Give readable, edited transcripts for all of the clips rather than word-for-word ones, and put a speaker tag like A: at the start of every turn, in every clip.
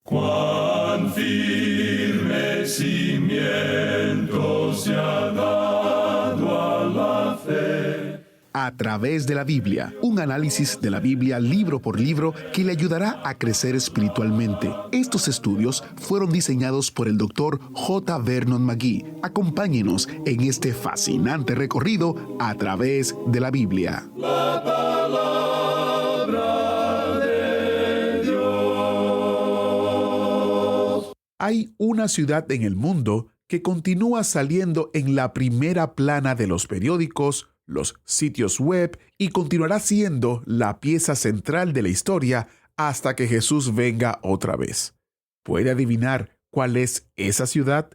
A: Cuán firme cimiento se ha dado a la fe.
B: A través de la Biblia, un análisis de la Biblia libro por libro que le ayudará a crecer espiritualmente. Estos estudios fueron diseñados por el Dr. J. Vernon McGee. Acompáñenos en este fascinante recorrido a través de la Biblia.
A: La palabra de Dios.
B: Hay una ciudad en el mundo que continúa saliendo en la primera plana de los periódicos, los sitios web y continuará siendo la pieza central de la historia hasta que Jesús venga otra vez. ¿Puede adivinar cuál es esa ciudad?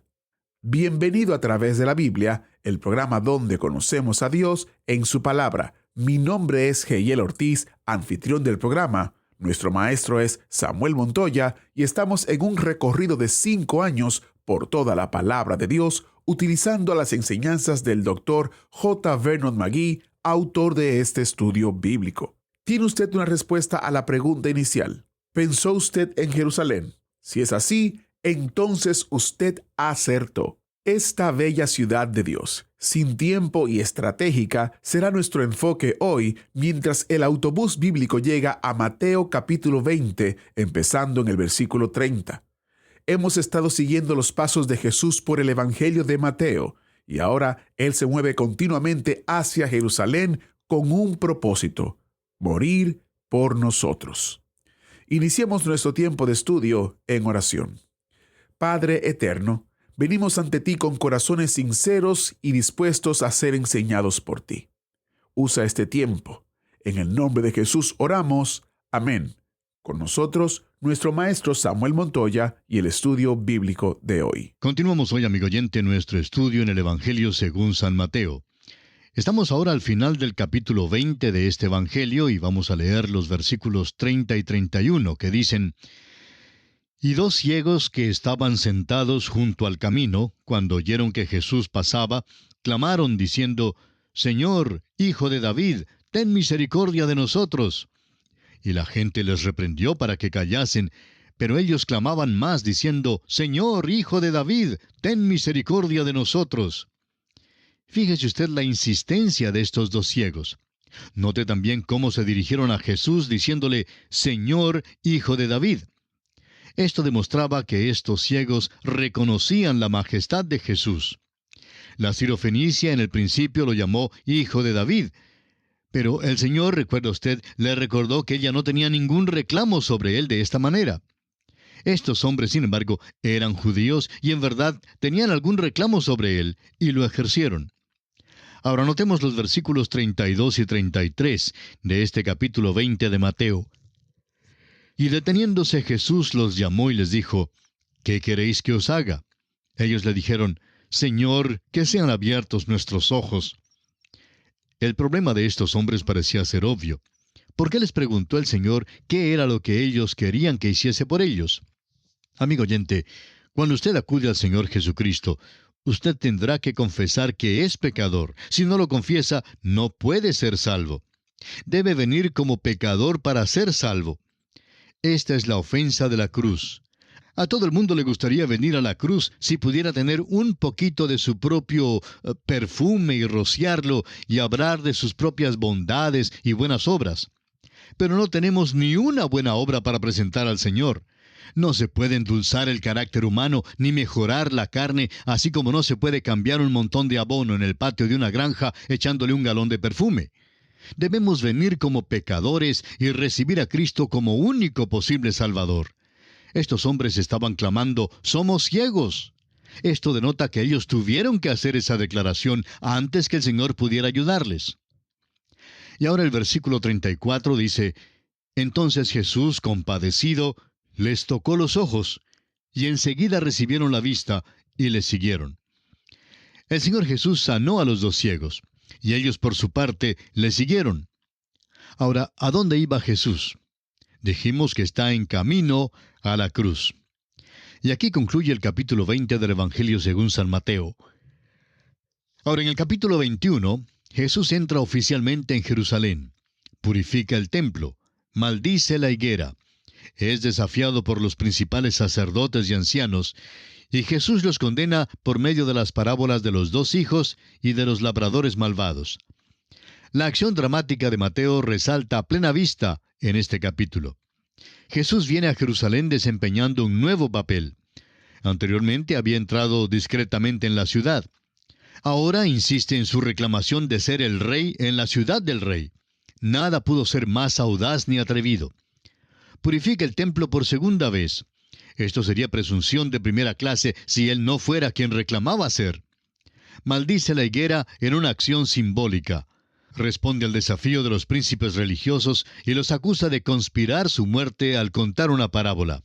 B: Bienvenido a través de la Biblia, el programa donde conocemos a Dios en su palabra. Mi nombre es Heiel Ortiz, anfitrión del programa. Nuestro maestro es Samuel Montoya y estamos en un recorrido de 5 años por toda la palabra de Dios, utilizando las enseñanzas del Dr. J. Vernon McGee, autor de este estudio bíblico. ¿Tiene usted una respuesta a la pregunta inicial? ¿Pensó usted en Jerusalén? Si es así, entonces usted acertó. Esta bella ciudad de Dios, sin tiempo y estratégica, será nuestro enfoque hoy mientras el autobús bíblico llega a Mateo capítulo 20, empezando en el versículo 30. Hemos estado siguiendo los pasos de Jesús por el Evangelio de Mateo, y ahora Él se mueve continuamente hacia Jerusalén con un propósito: morir por nosotros. Iniciemos nuestro tiempo de estudio en oración. Padre eterno, venimos ante ti con corazones sinceros y dispuestos a ser enseñados por ti. Usa este tiempo. En el nombre de Jesús oramos. Amén. Con nosotros, nuestro maestro Samuel Montoya y el estudio bíblico de hoy.
C: Continuamos hoy, amigo oyente, nuestro estudio en el Evangelio según San Mateo. Estamos ahora al final del capítulo 20 de este Evangelio y vamos a leer los versículos 30 y 31 que dicen: Y 2 ciegos que estaban sentados junto al camino, cuando oyeron que Jesús pasaba, clamaron diciendo: Señor, Hijo de David, ten misericordia de nosotros. Y la gente les reprendió para que callasen, pero ellos clamaban más, diciendo: Señor, Hijo de David, ten misericordia de nosotros. Fíjese usted la insistencia de estos 2 ciegos. Note también cómo se dirigieron a Jesús diciéndole: Señor, Hijo de David. Esto demostraba que estos ciegos reconocían la majestad de Jesús. La sirofenicia en el principio lo llamó Hijo de David, pero el Señor, recuerda usted, le recordó que ella no tenía ningún reclamo sobre él de esta manera. Estos hombres, sin embargo, eran judíos y en verdad tenían algún reclamo sobre él, y lo ejercieron. Ahora notemos los versículos 32 y 33 de este capítulo 20 de Mateo. Y deteniéndose Jesús los llamó y les dijo: ¿Qué queréis que os haga? Ellos le dijeron: Señor, que sean abiertos nuestros ojos. El problema de estos hombres parecía ser obvio. ¿Por qué les preguntó el Señor qué era lo que ellos querían que hiciese por ellos? Amigo oyente, cuando usted acude al Señor Jesucristo, usted tendrá que confesar que es pecador. Si no lo confiesa, no puede ser salvo. Debe venir como pecador para ser salvo. Esta es la ofensa de la cruz. A todo el mundo le gustaría venir a la cruz si pudiera tener un poquito de su propio perfume y rociarlo y hablar de sus propias bondades y buenas obras. Pero no tenemos ni una buena obra para presentar al Señor. No se puede endulzar el carácter humano ni mejorar la carne, así como no se puede cambiar un montón de abono en el patio de una granja echándole un galón de perfume. Debemos venir como pecadores y recibir a Cristo como único posible Salvador. Estos hombres estaban clamando: «Somos ciegos». Esto denota que ellos tuvieron que hacer esa declaración antes que el Señor pudiera ayudarles. Y ahora el versículo 34 dice: Entonces Jesús, compadecido, les tocó los ojos, y enseguida recibieron la vista y le siguieron. El Señor Jesús sanó a los 2 ciegos, y ellos por su parte le siguieron. Ahora, ¿a dónde iba Jesús? Dijimos que está en camino a la cruz. Y aquí concluye el capítulo 20 del Evangelio según San Mateo. Ahora, en el capítulo 21, Jesús entra oficialmente en Jerusalén, purifica el templo, maldice la higuera, Es desafiado por los principales sacerdotes y ancianos, y Jesús los condena por medio de las parábolas de los 2 hijos y de los labradores malvados. La acción dramática de Mateo resalta a plena vista en este capítulo. Jesús viene a Jerusalén desempeñando un nuevo papel. Anteriormente había entrado discretamente en la ciudad. Ahora insiste en su reclamación de ser el rey en la ciudad del rey. Nada pudo ser más audaz ni atrevido. Purifica el templo por segunda vez. Esto sería presunción de primera clase si él no fuera quien reclamaba ser. Maldice la higuera en una acción simbólica. Responde al desafío de los príncipes religiosos y los acusa de conspirar su muerte al contar una parábola.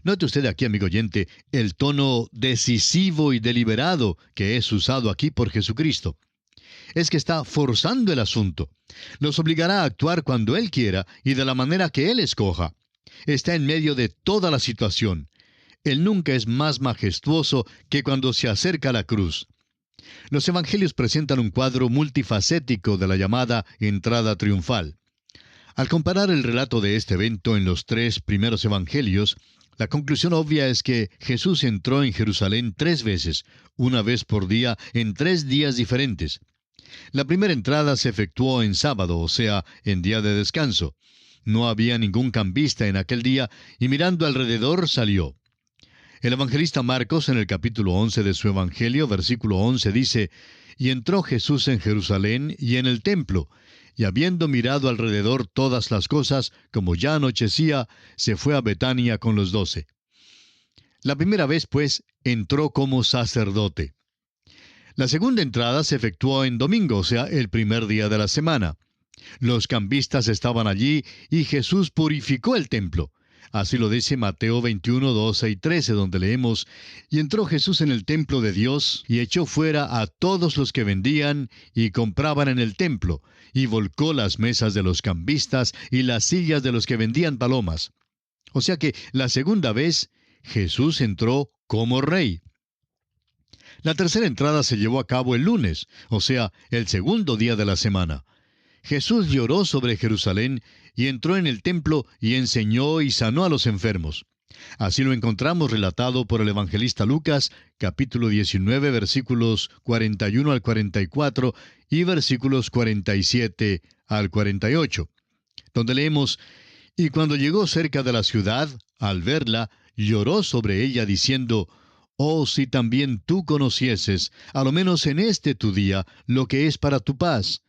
C: Note usted aquí, amigo oyente, el tono decisivo y deliberado que es usado aquí por Jesucristo. Es que está forzando el asunto. Los obligará a actuar cuando Él quiera y de la manera que Él escoja. Está en medio de toda la situación. Él nunca es más majestuoso que cuando se acerca a la cruz. Los evangelios presentan un cuadro multifacético de la llamada entrada triunfal. Al comparar el relato de este evento en los 3 primeros evangelios, la conclusión obvia es que Jesús entró en Jerusalén 3 veces, una vez por día, en 3 días diferentes. La primera entrada se efectuó en sábado, o sea, en día de descanso. No había ningún cambista en aquel día, y mirando alrededor salió. El evangelista Marcos, en el capítulo 11 de su evangelio, versículo 11, dice: «Y entró Jesús en Jerusalén y en el templo, y habiendo mirado alrededor todas las cosas, como ya anochecía, se fue a Betania con los 12». La primera vez, pues, entró como sacerdote. La segunda entrada se efectuó en domingo, o sea, el primer día de la semana. Los cambistas estaban allí y Jesús purificó el templo. Así lo dice Mateo 21, 12 y 13, donde leemos: «Y entró Jesús en el templo de Dios, y echó fuera a todos los que vendían y compraban en el templo, y volcó las mesas de los cambistas y las sillas de los que vendían palomas». O sea que la segunda vez Jesús entró como rey. La tercera entrada se llevó a cabo el lunes, o sea, el segundo día de la semana. Jesús lloró sobre Jerusalén y entró en el templo y enseñó y sanó a los enfermos. Así lo encontramos relatado por el evangelista Lucas, capítulo 19, versículos 41 al 44 y versículos 47 al 48, donde leemos: «Y cuando llegó cerca de la ciudad, al verla, lloró sobre ella diciendo: Oh, si también tú conocieses, a lo menos en este tu día, lo que es para tu paz.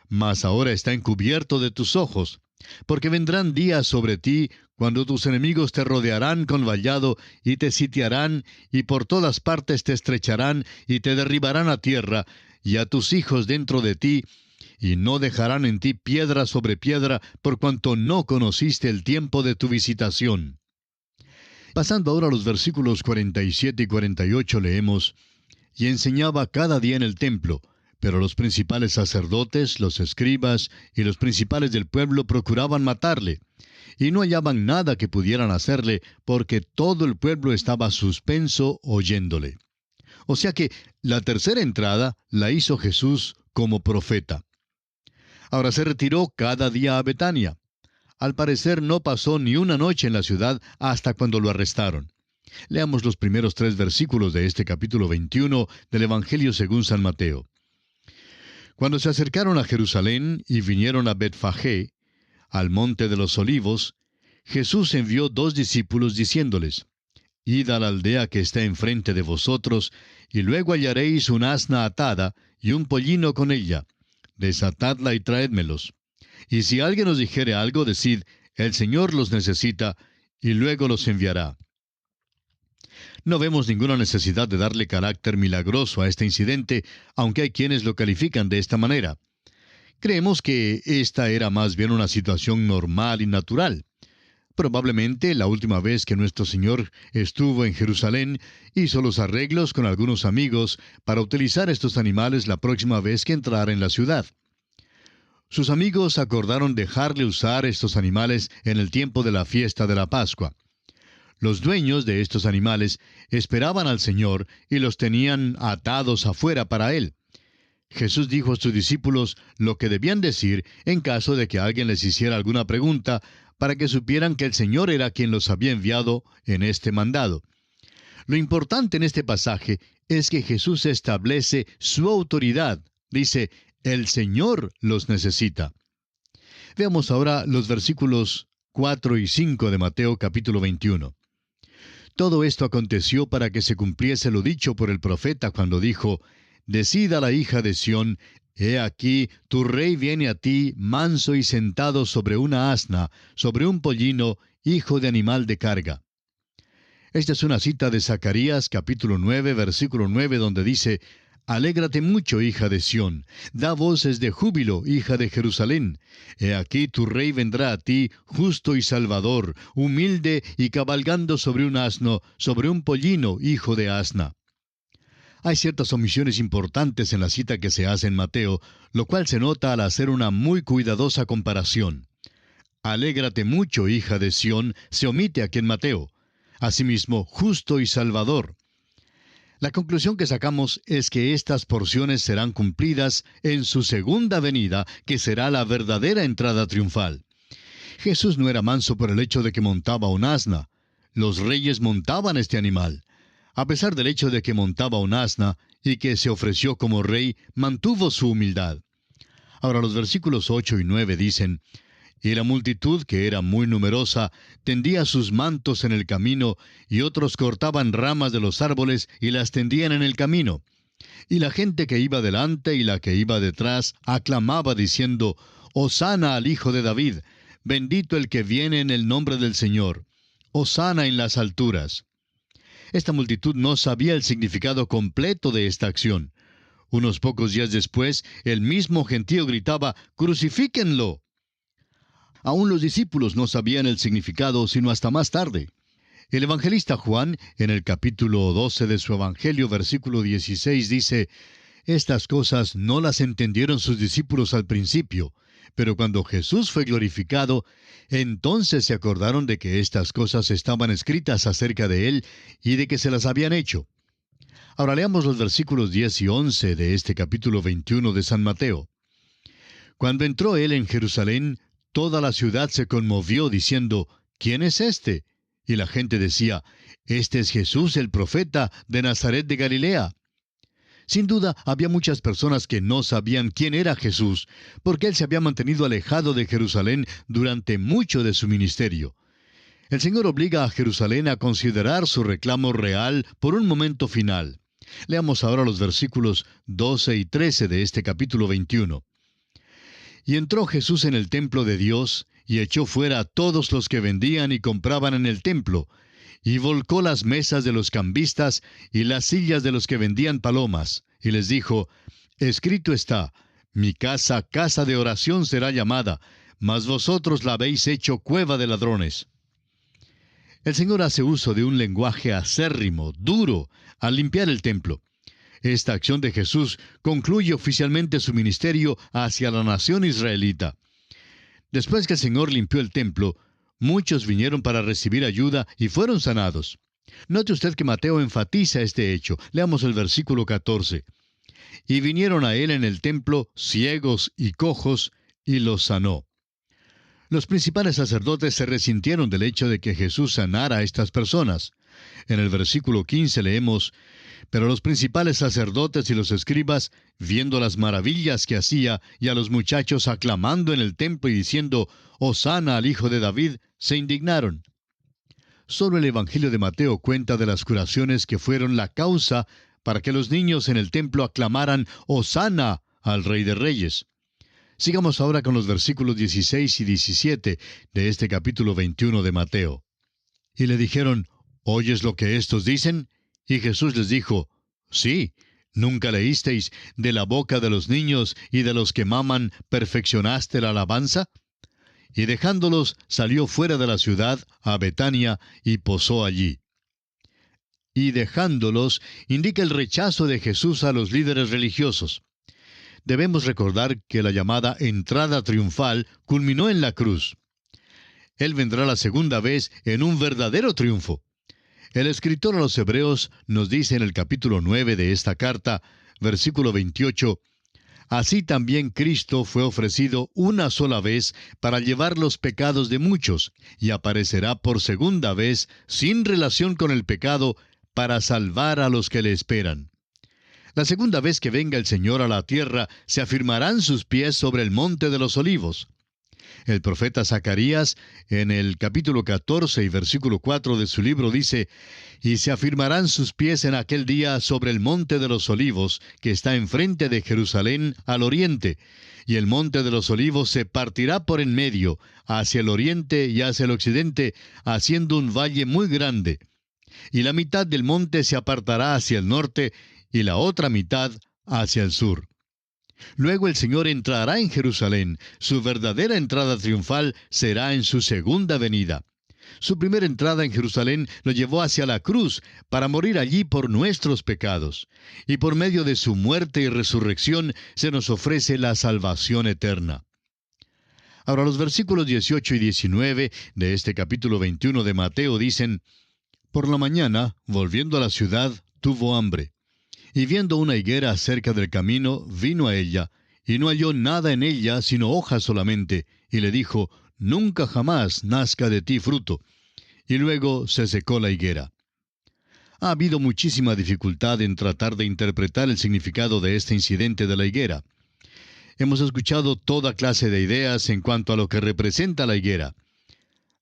C: Mas ahora está encubierto de tus ojos, porque vendrán días sobre ti cuando tus enemigos te rodearán con vallado y te sitiarán, y por todas partes te estrecharán y te derribarán a tierra, y a tus hijos dentro de ti, y no dejarán en ti piedra sobre piedra, por cuanto no conociste el tiempo de tu visitación». Pasando ahora a los versículos 47 y 48 leemos: «Y enseñaba cada día en el templo, pero los principales sacerdotes, los escribas y los principales del pueblo procuraban matarle, y no hallaban nada que pudieran hacerle, porque todo el pueblo estaba suspenso oyéndole». O sea que la tercera entrada la hizo Jesús como profeta. Ahora se retiró cada día a Betania. Al parecer no pasó ni una noche en la ciudad hasta cuando lo arrestaron. Leamos los primeros 3 versículos de este capítulo 21 del Evangelio según San Mateo. «Cuando se acercaron a Jerusalén y vinieron a Betfagé, al monte de los olivos, Jesús envió 2 discípulos diciéndoles: Id a la aldea que está enfrente de vosotros, y luego hallaréis un asna atada y un pollino con ella. Desatadla y traédmelos. Y si alguien os dijere algo, decid: el Señor los necesita, y luego los enviará». No vemos ninguna necesidad de darle carácter milagroso a este incidente, aunque hay quienes lo califican de esta manera. Creemos que esta era más bien una situación normal y natural. Probablemente la última vez que nuestro Señor estuvo en Jerusalén, hizo los arreglos con algunos amigos para utilizar estos animales la próxima vez que entrara en la ciudad. Sus amigos acordaron dejarle usar estos animales en el tiempo de la fiesta de la Pascua. Los dueños de estos animales esperaban al Señor y los tenían atados afuera para Él. Jesús dijo a sus discípulos lo que debían decir en caso de que alguien les hiciera alguna pregunta, para que supieran que el Señor era quien los había enviado en este mandado. Lo importante en este pasaje es que Jesús establece su autoridad. Dice, el Señor los necesita. Veamos ahora los versículos 4 y 5 de Mateo capítulo 21. Todo esto aconteció para que se cumpliese lo dicho por el profeta cuando dijo, «Decida la hija de Sión, he aquí, tu rey viene a ti, manso y sentado sobre una asna, sobre un pollino, hijo de animal de carga». Esta es una cita de Zacarías capítulo 9, versículo 9, donde dice, «Alégrate mucho, hija de Sión, da voces de júbilo, hija de Jerusalén. He aquí tu rey vendrá a ti, justo y salvador, humilde y cabalgando sobre un asno, sobre un pollino, hijo de asna». Hay ciertas omisiones importantes en la cita que se hace en Mateo, lo cual se nota al hacer una muy cuidadosa comparación. «Alégrate mucho, hija de Sión», se omite aquí en Mateo. Asimismo, justo y salvador. La conclusión que sacamos es que estas porciones serán cumplidas en su segunda venida, que será la verdadera entrada triunfal. Jesús no era manso por el hecho de que montaba un asna. Los reyes montaban este animal. A pesar del hecho de que montaba un asna y que se ofreció como rey, mantuvo su humildad. Ahora los versículos 8 y 9 dicen, «Y la multitud, que era muy numerosa, tendía sus mantos en el camino, y otros cortaban ramas de los árboles y las tendían en el camino. Y la gente que iba delante y la que iba detrás aclamaba diciendo, Hosana al Hijo de David, bendito el que viene en el nombre del Señor, Hosana en las alturas». Esta multitud no sabía el significado completo de esta acción. Unos pocos días después, el mismo gentío gritaba, «¡Crucifíquenlo!». Aún los discípulos no sabían el significado sino hasta más tarde. El evangelista Juan, en el capítulo 12 de su evangelio, versículo 16, dice, «Estas cosas no las entendieron sus discípulos al principio, pero cuando Jesús fue glorificado, entonces se acordaron de que estas cosas estaban escritas acerca de él y de que se las habían hecho». Ahora leamos los versículos 10 y 11 de este capítulo 21 de San Mateo. «Cuando entró él en Jerusalén, toda la ciudad se conmovió diciendo, «¿Quién es este?». Y la gente decía, «Este es Jesús el profeta de Nazaret de Galilea». Sin duda, había muchas personas que no sabían quién era Jesús, porque él se había mantenido alejado de Jerusalén durante mucho de su ministerio. El Señor obliga a Jerusalén a considerar su reclamo real por un momento final. Leamos ahora los versículos 12 y 13 de este capítulo 21. «Y entró Jesús en el templo de Dios, y echó fuera a todos los que vendían y compraban en el templo, y volcó las mesas de los cambistas y las sillas de los que vendían palomas, y les dijo, Escrito está, mi casa, casa de oración será llamada, mas vosotros la habéis hecho cueva de ladrones». El Señor hace uso de un lenguaje acérrimo, duro, al limpiar el templo. Esta acción de Jesús concluye oficialmente su ministerio hacia la nación israelita. Después que el Señor limpió el templo, muchos vinieron para recibir ayuda y fueron sanados. Note usted que Mateo enfatiza este hecho. Leamos el versículo 14. «Y vinieron a él en el templo ciegos y cojos, y los sanó». Los principales sacerdotes se resintieron del hecho de que Jesús sanara a estas personas. En el versículo 15 leemos, «Pero los principales sacerdotes y los escribas, viendo las maravillas que hacía, y a los muchachos aclamando en el templo y diciendo, Hosana al Hijo de David, se indignaron». Solo el Evangelio de Mateo cuenta de las curaciones que fueron la causa para que los niños en el templo aclamaran, Hosana al Rey de Reyes. Sigamos ahora con los versículos 16 y 17 de este capítulo 21 de Mateo. «Y le dijeron, ¿oyes lo que éstos dicen?». Y Jesús les dijo, «Sí, ¿nunca leísteis, de la boca de los niños y de los que maman perfeccionaste la alabanza?». Y dejándolos, salió fuera de la ciudad, a Betania, y posó allí. Y dejándolos, indica el rechazo de Jesús a los líderes religiosos. Debemos recordar que la llamada entrada triunfal culminó en la cruz. Él vendrá la segunda vez en un verdadero triunfo. El escritor a los Hebreos nos dice en el capítulo 9 de esta carta, versículo 28, Así también Cristo fue ofrecido una sola vez para llevar los pecados de muchos, y aparecerá por segunda vez sin relación con el pecado para salvar a los que le esperan. La segunda vez que venga el Señor a la tierra, se afirmarán sus pies sobre el monte de los olivos. El profeta Zacarías, en el capítulo 14 y versículo 4 de su libro, dice: «Y se afirmarán sus pies en aquel día sobre el monte de los olivos, que está enfrente de Jerusalén al oriente, y el monte de los olivos se partirá por en medio, hacia el oriente y hacia el occidente, haciendo un valle muy grande. Y la mitad del monte se apartará hacia el norte, y la otra mitad hacia el sur». Luego el Señor entrará en Jerusalén. Su verdadera entrada triunfal será en su segunda venida. Su primera entrada en Jerusalén lo llevó hacia la cruz para morir allí por nuestros pecados. Y por medio de su muerte y resurrección se nos ofrece la salvación eterna. Ahora los versículos 18 y 19 de este capítulo 21 de Mateo dicen: «Por la mañana, volviendo a la ciudad, tuvo hambre. Y viendo una higuera cerca del camino, vino a ella, y no halló nada en ella sino hojas solamente, y le dijo: Nunca jamás nazca de ti fruto. Y luego se secó la higuera». Ha habido muchísima dificultad en tratar de interpretar el significado de este incidente de la higuera. Hemos escuchado toda clase de ideas en cuanto a lo que representa la higuera.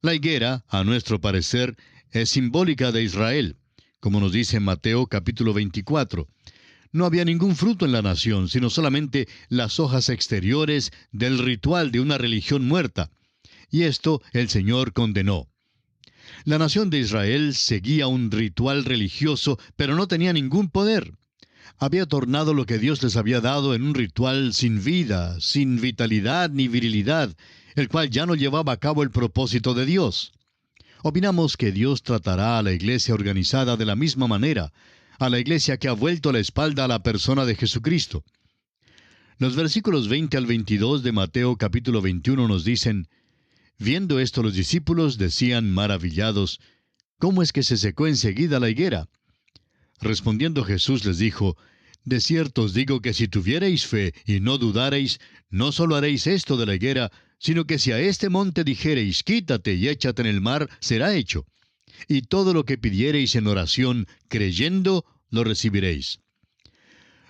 C: La higuera, a nuestro parecer, es simbólica de Israel, como nos dice en Mateo capítulo 24. No había ningún fruto en la nación, sino solamente las hojas exteriores del ritual de una religión muerta. Y esto el Señor condenó. La nación de Israel seguía un ritual religioso, pero no tenía ningún poder. Había tornado lo que Dios les había dado en un ritual sin vida, sin vitalidad ni virilidad, el cual ya no llevaba a cabo el propósito de Dios. Opinamos que Dios tratará a la iglesia organizada de la misma manera, a la iglesia que ha vuelto la espalda a la persona de Jesucristo. Los versículos 20 al 22 de Mateo capítulo 21 nos dicen: «Viendo esto los discípulos decían maravillados: ¿Cómo es que se secó enseguida la higuera? Respondiendo Jesús les dijo: De cierto os digo que si tuviereis fe y no dudareis, no solo haréis esto de la higuera, sino que si a este monte dijereis: Quítate y échate en el mar, será hecho. Y todo lo que pidiereis en oración, creyendo, lo recibiréis».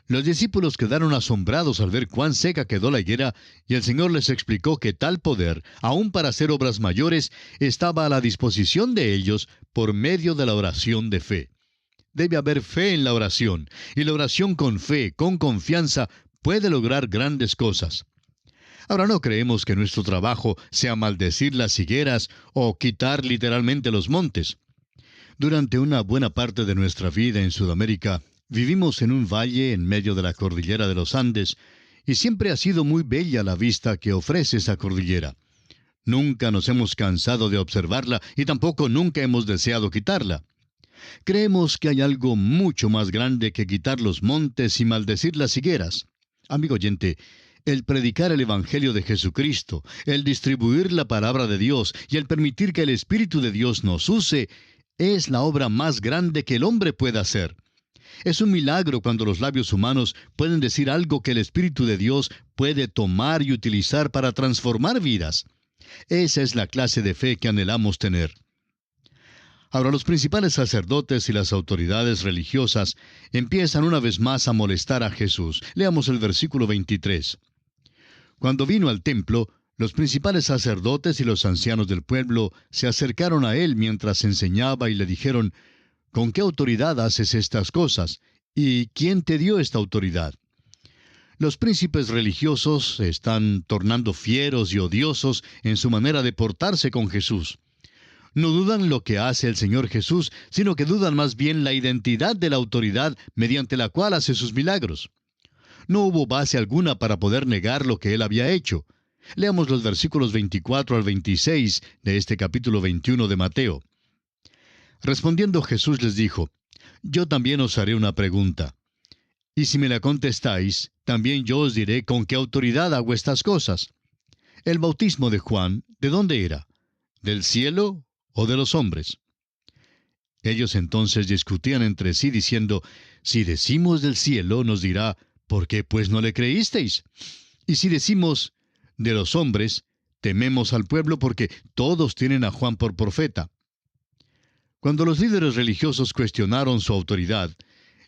C: Los discípulos quedaron asombrados al ver cuán seca quedó la higuera, y el Señor les explicó que tal poder, aun para hacer obras mayores, estaba a la disposición de ellos por medio de la oración de fe. Debe haber fe en la oración, y la oración con fe, con confianza, puede lograr grandes cosas. Ahora no creemos que nuestro trabajo sea maldecir las higueras o quitar literalmente los montes. Durante una buena parte de nuestra vida en Sudamérica, vivimos en un valle en medio de la cordillera de los Andes, y siempre ha sido muy bella la vista que ofrece esa cordillera. Nunca nos hemos cansado de observarla y tampoco nunca hemos deseado quitarla. Creemos que hay algo mucho más grande que quitar los montes y maldecir las higueras. Amigo oyente, el predicar el Evangelio de Jesucristo, el distribuir la palabra de Dios y el permitir que el Espíritu de Dios nos use, es la obra más grande que el hombre puede hacer. Es un milagro cuando los labios humanos pueden decir algo que el Espíritu de Dios puede tomar y utilizar para transformar vidas. Esa es la clase de fe que anhelamos tener. Ahora los principales sacerdotes y las autoridades religiosas empiezan una vez más a molestar a Jesús. Leamos el versículo 23. Cuando vino al templo, los principales sacerdotes y los ancianos del pueblo se acercaron a él mientras enseñaba y le dijeron: ¿Con qué autoridad haces estas cosas? ¿Y quién te dio esta autoridad? Los príncipes religiosos se están tornando fieros y odiosos en su manera de portarse con Jesús. No dudan lo que hace el Señor Jesús, sino que dudan más bien la identidad de la autoridad mediante la cual hace sus milagros. No hubo base alguna para poder negar lo que Él había hecho. Leamos los versículos 24 al 26 de este capítulo 21 de Mateo. Respondiendo Jesús les dijo: Yo también os haré una pregunta. Y si me la contestáis, también yo os diré con qué autoridad hago estas cosas. El bautismo de Juan, ¿de dónde era? ¿Del cielo o de los hombres? Ellos entonces discutían entre sí diciendo: Si decimos del cielo, nos dirá: ¿por qué pues no le creísteis? Y si decimos, de los hombres, tememos al pueblo porque todos tienen a Juan por profeta. Cuando los líderes religiosos cuestionaron su autoridad,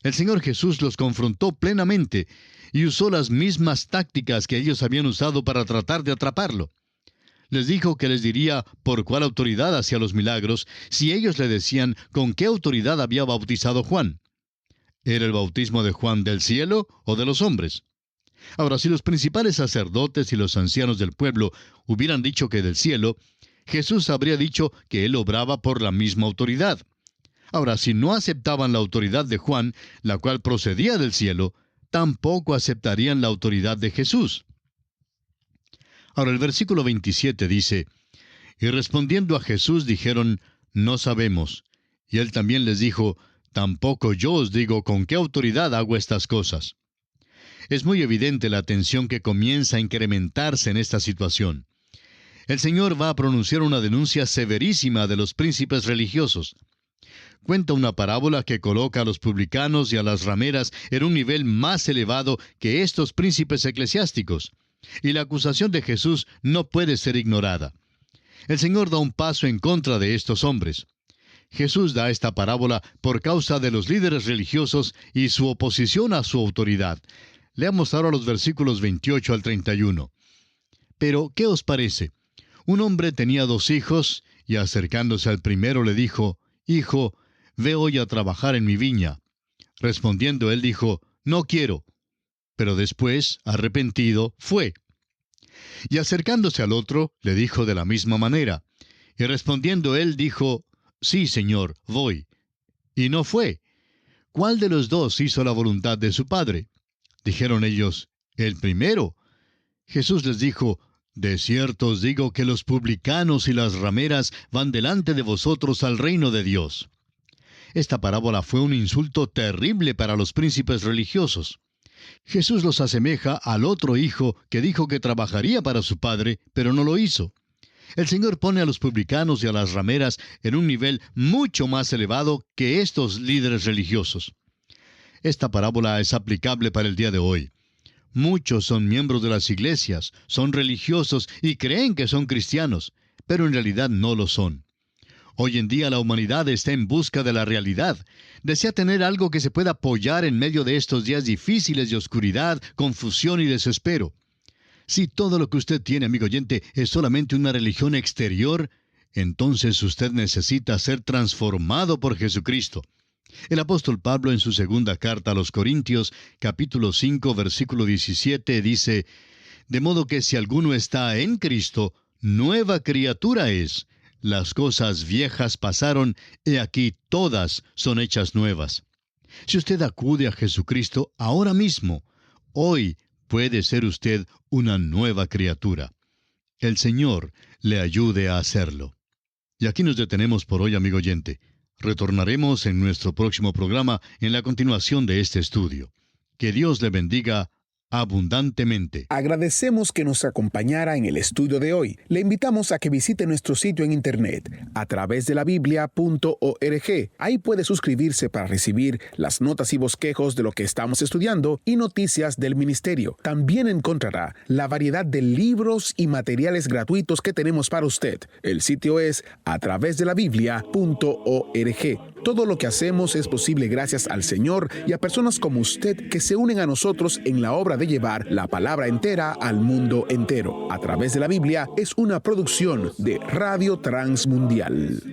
C: el Señor Jesús los confrontó plenamente y usó las mismas tácticas que ellos habían usado para tratar de atraparlo. Les dijo que les diría por cuál autoridad hacía los milagros si ellos le decían con qué autoridad había bautizado Juan. ¿Era el bautismo de Juan del cielo o de los hombres? Ahora, si los principales sacerdotes y los ancianos del pueblo hubieran dicho que del cielo, Jesús habría dicho que él obraba por la misma autoridad. Ahora, si no aceptaban la autoridad de Juan, la cual procedía del cielo, tampoco aceptarían la autoridad de Jesús. Ahora, el versículo 27 dice, y respondiendo a Jesús dijeron, no sabemos. Y él también les dijo, tampoco yo os digo con qué autoridad hago estas cosas. Es muy evidente la tensión que comienza a incrementarse en esta situación. El Señor va a pronunciar una denuncia severísima de los príncipes religiosos. Cuenta una parábola que coloca a los publicanos y a las rameras en un nivel más elevado que estos príncipes eclesiásticos. Y la acusación de Jesús no puede ser ignorada. El Señor da un paso en contra de estos hombres. Jesús da esta parábola por causa de los líderes religiosos y su oposición a su autoridad. Leamos ahora los versículos 28 al 31. Pero, ¿qué os parece? Un hombre tenía 2 hijos, y acercándose al primero le dijo, Hijo, ve hoy a trabajar en mi viña. Respondiendo él dijo, No quiero. Pero después, arrepentido, fue. Y acercándose al otro, le dijo de la misma manera. Y respondiendo él dijo, Sí, Señor, voy. Y no fue. ¿Cuál de los 2 hizo la voluntad de su padre? Dijeron ellos, el primero. Jesús les dijo, de cierto os digo que los publicanos y las rameras van delante de vosotros al reino de Dios. Esta parábola fue un insulto terrible para los príncipes religiosos. Jesús los asemeja al otro hijo que dijo que trabajaría para su padre, pero no lo hizo. El Señor pone a los publicanos y a las rameras en un nivel mucho más elevado que estos líderes religiosos. Esta parábola es aplicable para el día de hoy. Muchos son miembros de las iglesias, son religiosos y creen que son cristianos, pero en realidad no lo son. Hoy en día la humanidad está en busca de la realidad. Desea tener algo que se pueda apoyar en medio de estos días difíciles de oscuridad, confusión y desespero. Si todo lo que usted tiene, amigo oyente, es solamente una religión exterior, entonces usted necesita ser transformado por Jesucristo. El apóstol Pablo en su segunda carta a los Corintios, capítulo 5, versículo 17, dice, de modo que si alguno está en Cristo, nueva criatura es. Las cosas viejas pasaron, he aquí todas son hechas nuevas. Si usted acude a Jesucristo ahora mismo, hoy puede ser usted una nueva criatura. El Señor le ayude a hacerlo. Y aquí nos detenemos por hoy, amigo oyente. Retornaremos en nuestro próximo programa en la continuación de este estudio. Que Dios le bendiga abundantemente.
B: Agradecemos que nos acompañara en el estudio de hoy. Le invitamos a que visite nuestro sitio en internet a través de la Biblia.org. Ahí puede suscribirse para recibir las notas y bosquejos de lo que estamos estudiando y noticias del ministerio. También encontrará la variedad de libros y materiales gratuitos que tenemos para usted. El sitio es a través de la Biblia.org. Todo lo que hacemos es posible gracias al Señor y a personas como usted que se unen a nosotros en la obra de llevar la palabra entera al mundo entero. A través de la Biblia es una producción de Radio Transmundial.